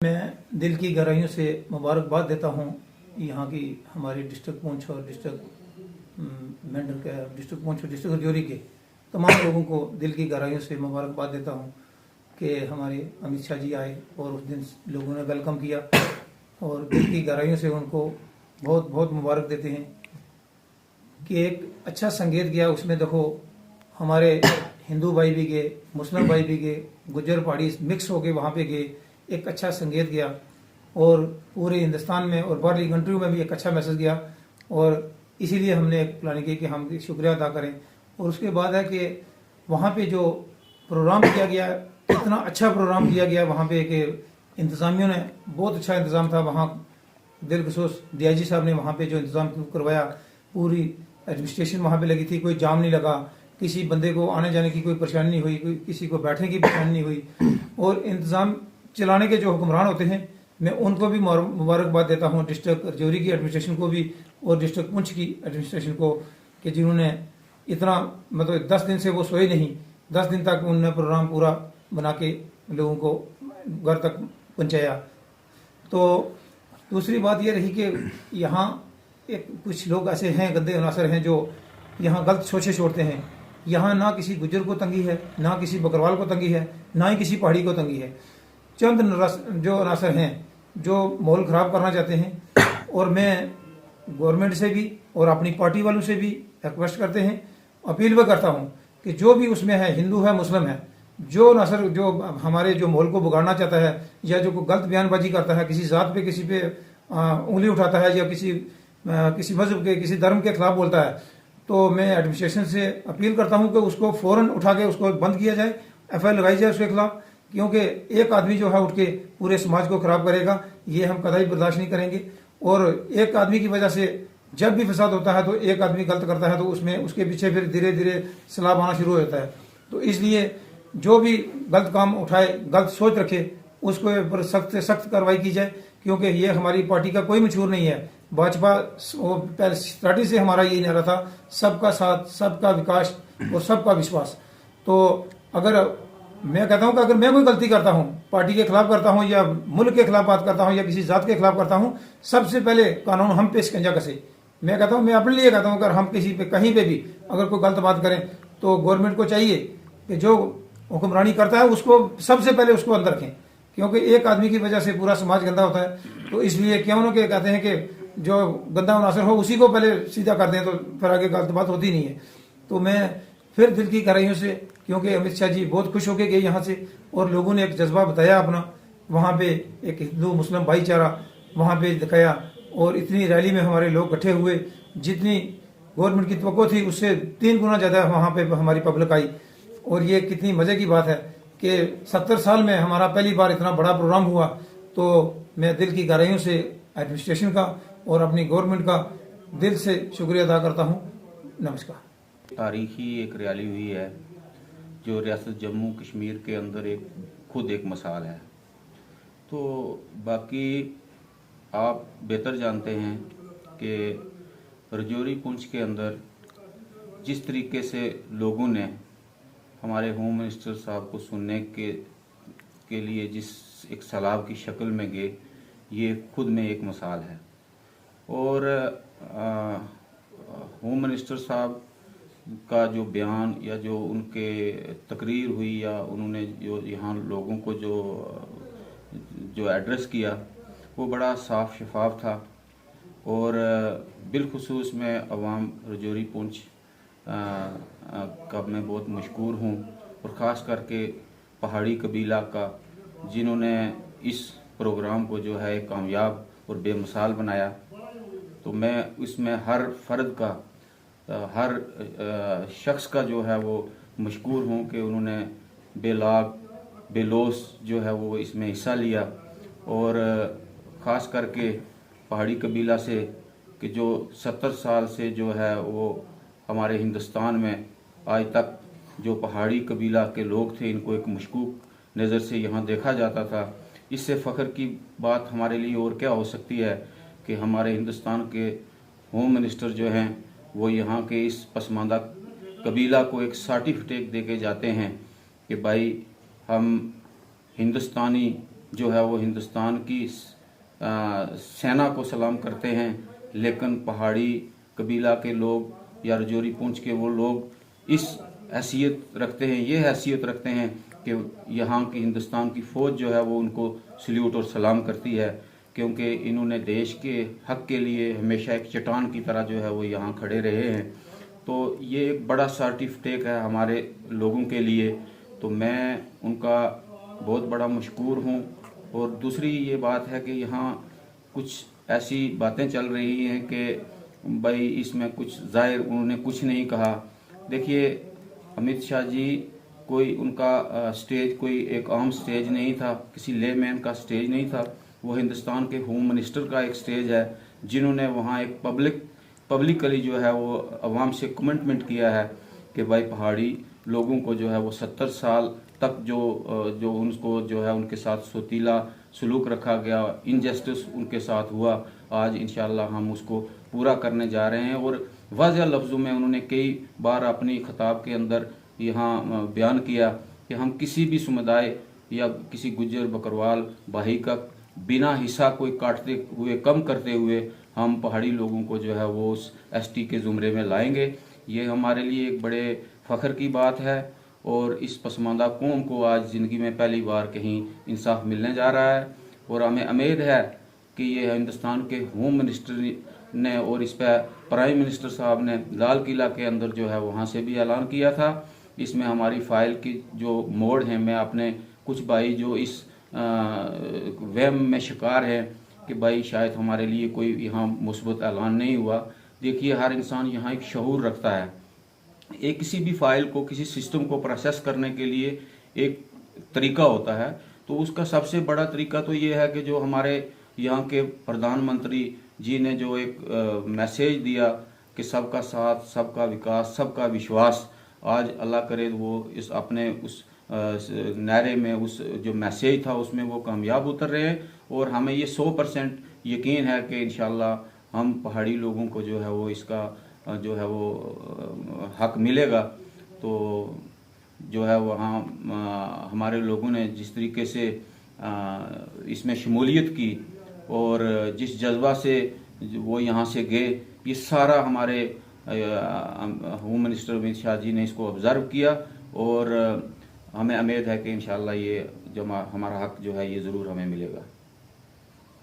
मैं दिल की गहराइयों से मुबारकबाद देता हूँ यहाँ की हमारी डिस्ट्रिक्ट पुंछ और डिस्ट्रिक्ट पुंछ और डिस्ट्रिक्ट राजौरी के तमाम लोगों को दिल की गहराइयों से मुबारकबाद देता हूँ कि हमारे अमित शाह जी आए और उस दिन लोगों ने वेलकम किया और दिल की गहराइयों से उनको बहुत बहुत मुबारक देते हैं कि एक अच्छा संकेत गया। उसमें देखो हमारे हिंदू भाई भी गए, मुस्लिम भाई भी गए, गुज्जर पहाड़ी मिक्स होके वहाँ पे गए, एक अच्छा संकेत गया और पूरे हिंदुस्तान में और बाहरी कंट्रियों में भी एक अच्छा मैसेज गया। और इसीलिए हमने एक प्लान की कि हम शुक्रिया अदा करें। और उसके बाद है कि वहाँ पे जो प्रोग्राम किया गया, इतना अच्छा प्रोग्राम किया गया वहाँ पे कि इंतज़ामियों ने बहुत अच्छा इंतज़ाम था। वहाँ दिल खसूस DIG साहब ने वहाँ पे जो इंतज़ाम करवाया, पूरी एडमिनिस्ट्रेशन वहाँ पे लगी थी, कोई जाम नहीं लगा, किसी बंदे को आने जाने की कोई परेशानी नहीं हुई, कोई किसी को बैठने की परेशानी नहीं हुई। और इंतज़ाम चलाने के जो हुक्मरान होते हैं मैं उनको भी मुबारकबाद देता हूँ, डिस्ट्रिक्ट राजौरी की एडमिनिस्ट्रेशन को भी और डिस्ट्रिक्ट पुंछ की एडमिनिस्ट्रेशन को, कि जिन्होंने इतना मतलब 10 दिन से वो सोए नहीं, 10 दिन तक उन्होंने प्रोग्राम पूरा बना के लोगों को घर तक पहुँचाया। तो दूसरी बात यह रही कि यहाँ एक कुछ लोग ऐसे हैं, गंदे अनासर हैं, जो यहाँ गलत सोचे छोड़ते हैं। यहाँ ना किसी गुज्जर को तंगी है, ना किसी बकरवाल को तंगी है, ना ही किसी पहाड़ी को तंगी है। चंद जो अनासर हैं जो माहौल ख़राब करना चाहते हैं। और मैं गवर्नमेंट से भी और अपनी पार्टी वालों से भी रिक्वेस्ट करते हैं, अपील भी करता हूं कि जो भी उसमें है, हिंदू है, मुस्लिम है, जो अनासर जो हमारे जो माहौल को बिगाड़ना चाहता है या जो गलत बयानबाजी करता है, किसी ज़ात पे किसी पे उंगली उठाता है या किसी मजहब के किसी धर्म के खिलाफ बोलता है, तो मैं एडमिनिस्ट्रेशन से अपील करता हूं कि उसको फ़ौरन उठा के उसको बंद किया जाए, FIR लगाई जाए उसके खिलाफ। क्योंकि एक आदमी जो है उठ के पूरे समाज को खराब करेगा, ये हम कदाई बर्दाश्त नहीं करेंगे। और एक आदमी की वजह से जब भी फसाद होता है तो एक आदमी गलत करता है तो उसमें उसके पीछे फिर धीरे धीरे सलाब आना शुरू हो जाता है। तो इसलिए जो भी गलत काम उठाए, गलत सोच रखे, उसको पर सख्त से सख्त कार्रवाई की जाए। क्योंकि ये हमारी पार्टी का कोई मशहूर नहीं है। भाजपा पहले स्टार्टिंग से हमारा यही नारा था, सबका साथ, सबका विकास और सबका विश्वास। तो अगर मैं कहता हूं कि अगर मैं कोई गलती करता हूं, पार्टी के खिलाफ करता हूं या मुल्क के खिलाफ बात करता हूं या किसी जात के खिलाफ करता हूं, सबसे पहले कानून हम पे शिकंजा कसे। मैं कहता हूं, मैं अपने लिए कहता हूं, अगर हम किसी पे कहीं पे भी अगर कोई गलत बात करें तो गवर्नमेंट को चाहिए कि जो हुक्मरानी करता है उसको सबसे पहले उसको अंदर रखें। क्योंकि एक आदमी की वजह से पूरा समाज गंदा होता है। तो इसलिए क्यों ना कहते हैं कि जो गंदा मुनासर हो उसी को पहले सीधा कर दें, तो फिर आगे गलत बात होती नहीं है। तो मैं फिर दिल की गहराइयों से, क्योंकि अमित शाह जी बहुत खुश होकर गए यहाँ से और लोगों ने एक जज्बा बताया अपना, वहाँ पे एक हिंदू मुस्लिम भाईचारा वहाँ पे दिखाया। और इतनी रैली में हमारे लोग इकट्ठे हुए, जितनी गवर्नमेंट की तवक्को थी उससे 3 गुना ज़्यादा वहाँ पे हमारी पब्लिक आई। और ये कितनी मज़े की बात है कि 70 साल में हमारा पहली बार इतना बड़ा प्रोग्राम हुआ। तो मैं दिल की गहराइयों से एडमिनिस्ट्रेशन का और अपनी गवर्नमेंट का दिल से शुक्रिया अदा करता हूँ। नमस्कार। तारीखी एक रैली हुई है जो रियासत जम्मू कश्मीर के अंदर खुद एक मिसाल है। तो बाकी आप बेहतर जानते हैं कि राजौरी पुंछ के अंदर जिस तरीके से लोगों ने हमारे होम मिनिस्टर साहब को सुनने के लिए जिस एक सलाब की शक्ल में गए, ये खुद में एक मिसाल है। और होम मिनिस्टर साहब का जो बयान या जो उनके तकरीर हुई या उन्होंने जो यहाँ लोगों को जो एड्रेस किया, वो बड़ा साफ शफाफ था। और बिलखुसूस मैं अवाम राजौरी पुंछ का मैं बहुत मशकूर हूँ, और ख़ास करके पहाड़ी कबीला का, जिन्होंने इस प्रोग्राम को जो है कामयाब और बेमिसाल बनाया। तो मैं इसमें हर फर्द का, हर शख्स का जो है वो मशकूर हूँ कि उन्होंने बेलाग बेलोस जो है वो इसमें हिस्सा लिया। और ख़ास करके पहाड़ी कबीला से कि जो 70 साल से जो है वो हमारे हिंदुस्तान में आज तक जो पहाड़ी कबीला के लोग थे, इनको एक मशकूक नज़र से यहाँ देखा जाता था। इससे फ़ख्र की बात हमारे लिए और क्या हो सकती है कि हमारे हिंदुस्तान के होम मिनिस्टर जो हैं वो यहाँ के इस पसमानदा कबीला को एक सर्टिफिकेट दे के जाते हैं कि भाई हम हिंदुस्तानी जो है वो हिंदुस्तान की सेना को सलाम करते हैं, लेकिन पहाड़ी कबीला के लोग या रजौरी पुंछ के वो लोग इस हैसियत रखते हैं, ये हैसियत रखते हैं कि यहाँ की हिंदुस्तान की फ़ौज जो है वो उनको सल्यूट और सलाम करती है, क्योंकि इन्होंने देश के हक के लिए हमेशा एक चट्टान की तरह जो है वो यहाँ खड़े रहे हैं। तो ये एक बड़ा सर्टिफिकेट है हमारे लोगों के लिए, तो मैं उनका बहुत बड़ा मशकूर हूँ। और दूसरी ये बात है कि यहाँ कुछ ऐसी बातें चल रही हैं कि भाई इसमें कुछ ज़ाहिर उन्होंने कुछ नहीं कहा। देखिए, अमित शाह जी कोई उनका स्टेज कोई एक आम स्टेज नहीं था, किसी लेमैन का स्टेज नहीं था, वो हिंदुस्तान के होम मिनिस्टर का एक स्टेज है, जिन्होंने वहाँ एक पब्लिकली जो है वो अवाम से कमिटमेंट किया है कि भाई पहाड़ी लोगों को जो है वो 70 साल तक जो उनको जो है उनके साथ सोतीला सलूक रखा गया, इनजस्टिस उनके साथ हुआ, आज इंशाल्लाह हम उसको पूरा करने जा रहे हैं। और वाज़ेह लफ्ज़ों में उन्होंने कई बार अपनी खिताब के अंदर यहाँ बयान किया कि हम किसी भी समुदाय या किसी गुज्जर बकरवाल भाई का बिना हिस्सा कोई काटते हुए कम करते हुए हम पहाड़ी लोगों को जो है वो उस एसटी के ज़ुमरे में लाएंगे। ये हमारे लिए एक बड़े फ़ख्र की बात है और इस पसमानदा कौम को आज ज़िंदगी में पहली बार कहीं इंसाफ मिलने जा रहा है। और हमें उम्मीद है कि ये हिंदुस्तान के होम मिनिस्टर ने और इस पर प्राइम मिनिस्टर साहब ने लाल किला के अंदर जो है वहाँ से भी ऐलान किया था। इसमें हमारी फ़ाइल की जो मोड़ हैं, मैं अपने कुछ भाई जो इस वहम में शिकार है कि भाई शायद हमारे लिए कोई यहाँ मुस्बत ऐलान नहीं हुआ। देखिए, हर इंसान यहाँ एक शऊर रखता है। एक किसी भी फाइल को किसी सिस्टम को प्रोसेस करने के लिए एक तरीका होता है, तो उसका सबसे बड़ा तरीका तो ये है कि जो हमारे यहाँ के प्रधानमंत्री जी ने जो एक मैसेज दिया कि सबका साथ, सबका विकास, सबका विश्वास, आज अल्लाह करे वो इस अपने उस नारे में उस जो मैसेज था उसमें वो कामयाब उतर रहे हैं। और हमें ये 100% यकीन है कि इंशाल्लाह हम पहाड़ी लोगों को जो है वो इसका जो है वो हक मिलेगा। तो जो है वहाँ हमारे लोगों ने जिस तरीके से इसमें शमूलियत की और जिस जज्बा से वो यहाँ से गए, ये सारा हमारे होम मिनिस्टर अमित शाह जी ने इसको ऑब्ज़र्व किया और हमें उम्मीद है कि इंशाल्लाह ये जो हमारा हक जो है ये ज़रूर हमें मिलेगा।